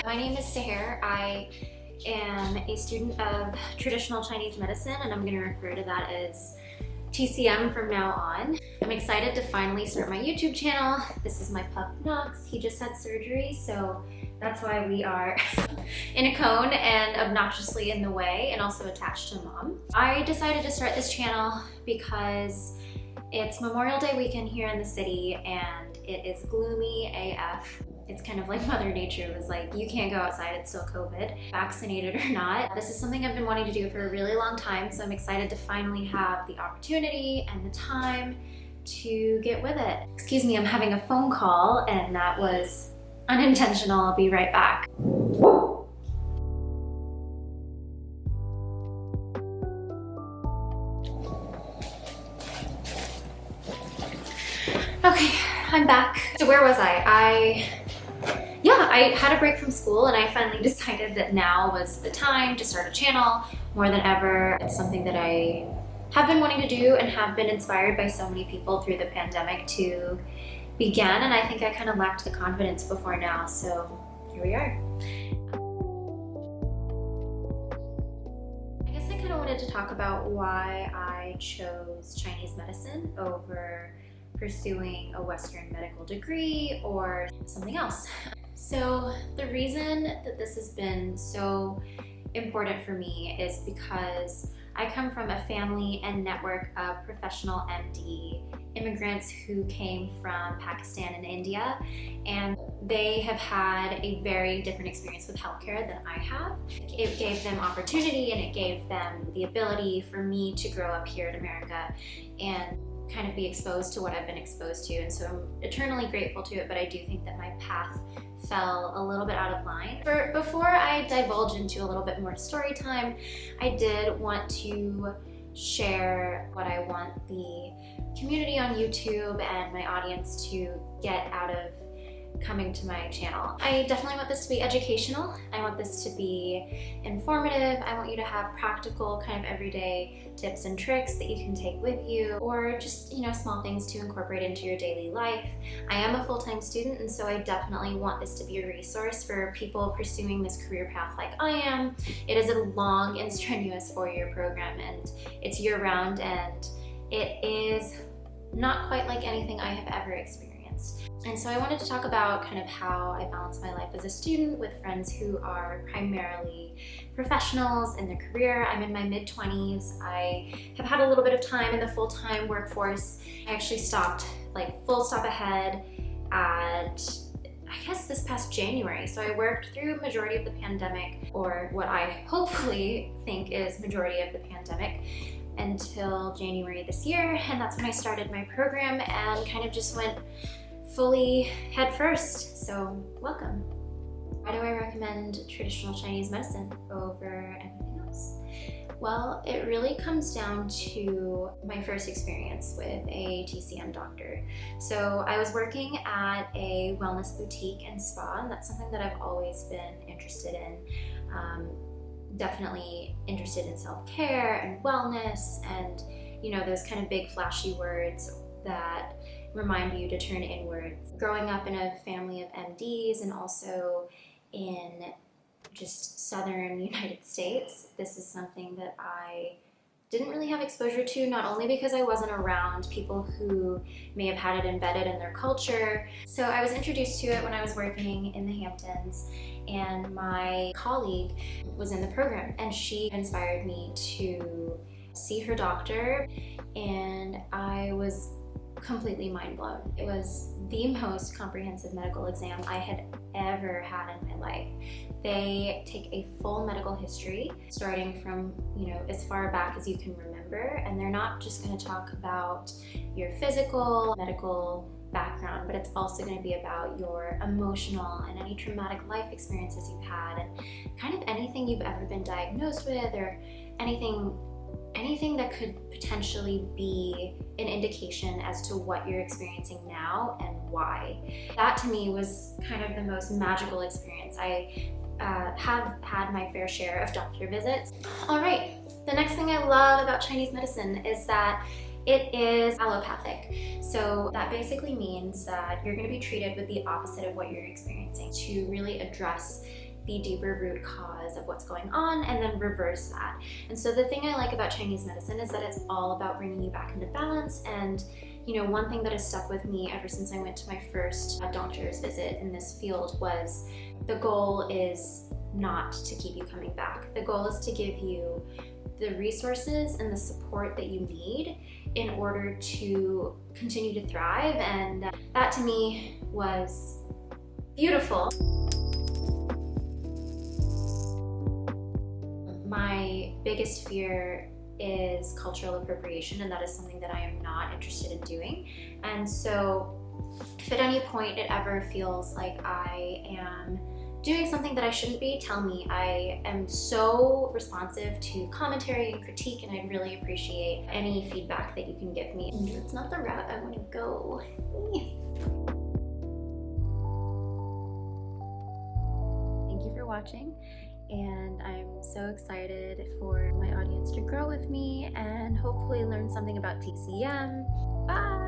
My name is Seher. I am a student of traditional Chinese medicine, and I'm going to refer to that as TCM from now on. I'm excited to finally start my YouTube channel. This is my pup Knox. He just had surgery, so that's why we are in a cone and obnoxiously in the way and also attached to Mom. I decided to start this channel because it's Memorial Day weekend here in the city and it is gloomy AF. It's kind of like Mother Nature was like, you can't go outside, it's still COVID, vaccinated or not. This is something I've been wanting to do for a really long time, so I'm excited to finally have the opportunity and the time to get with it. Excuse me, I'm having a phone call and that was unintentional. I'll be right back. Okay, I'm back. So where was I? I had a break from school and I finally decided that now was the time to start a channel more than ever. It's something that I have been wanting to do and have been inspired by so many people through the pandemic to begin, and I think I kind of lacked the confidence before now, so here we are. I guess I kind of wanted to talk about why I chose Chinese medicine over pursuing a Western medical degree or something else. So the reason that this has been so important for me is because I come from a family and network of professional MD immigrants who came from Pakistan and India, and they have had a very different experience with healthcare than I have. It gave them opportunity and it gave them the ability for me to grow up here in America and kind of be exposed to what I've been exposed to, and so I'm eternally grateful to it, but I do think that my path fell a little bit out of line. Before I divulge into a little bit more story time, I did want to share what I want the community on YouTube and my audience to get out of coming to my channel. I definitely want this to be educational. I want this to be informative. I want you to have practical kind of everyday tips and tricks that you can take with you, or just, small things to incorporate into your daily life. I am a full-time student, and so I definitely want this to be a resource for people pursuing this career path like I am. It is a long and strenuous 4-year program, and it's year-round, and it is not quite like anything I have ever experienced. And so I wanted to talk about kind of how I balance my life as a student with friends who are primarily professionals in their career. I'm in my mid-20s. I have had a little bit of time in the full-time workforce. I actually stopped, full stop ahead at, I guess, this past January. So I worked through majority of the pandemic, or what I hopefully think is majority of the pandemic, until January this year. And that's when I started my program and kind of just went fully head first. So welcome. Why do I recommend traditional Chinese medicine over anything else? Well, it really comes down to my first experience with a TCM doctor. So I was working at a wellness boutique and spa, and that's something that I've always been interested in. Definitely interested in self-care and wellness and, those kind of big flashy words that remind you to turn inwards. Growing up in a family of MDs and also in just southern United States, this is something that I didn't really have exposure to, not only because I wasn't around people who may have had it embedded in their culture. So I was introduced to it when I was working in the Hamptons, and my colleague was in the program, and she inspired me to see her doctor, and I was completely mind blown. It was the most comprehensive medical exam I had ever had in my life. They take a full medical history, starting from, as far back as you can remember, and they're not just going to talk about your physical, medical background, but it's also going to be about your emotional and any traumatic life experiences you've had, and kind of anything you've ever been diagnosed with, or anything that could potentially be an indication as to what you're experiencing now and why. That to me was kind of the most magical experience. I have had my fair share of doctor visits. All right, the next thing I love about Chinese medicine is that it is allopathic. So that basically means that you're going to be treated with the opposite of what you're experiencing to really address the deeper root cause of what's going on and then reverse that. And so the thing I like about Chinese medicine is that it's all about bringing you back into balance. And one thing that has stuck with me ever since I went to my first doctor's visit in this field was the goal is not to keep you coming back. The goal is to give you the resources and the support that you need in order to continue to thrive. And that to me was beautiful. My biggest fear is cultural appropriation, and that is something that I am not interested in doing. And so if at any point it ever feels like I am doing something that I shouldn't be, tell me. I am so responsive to commentary and critique, and I'd really appreciate any feedback that you can give me. It's not the route I want to go. Thank you for watching, and I'm so excited for my audience to grow with me and hopefully learn something about TCM. Bye!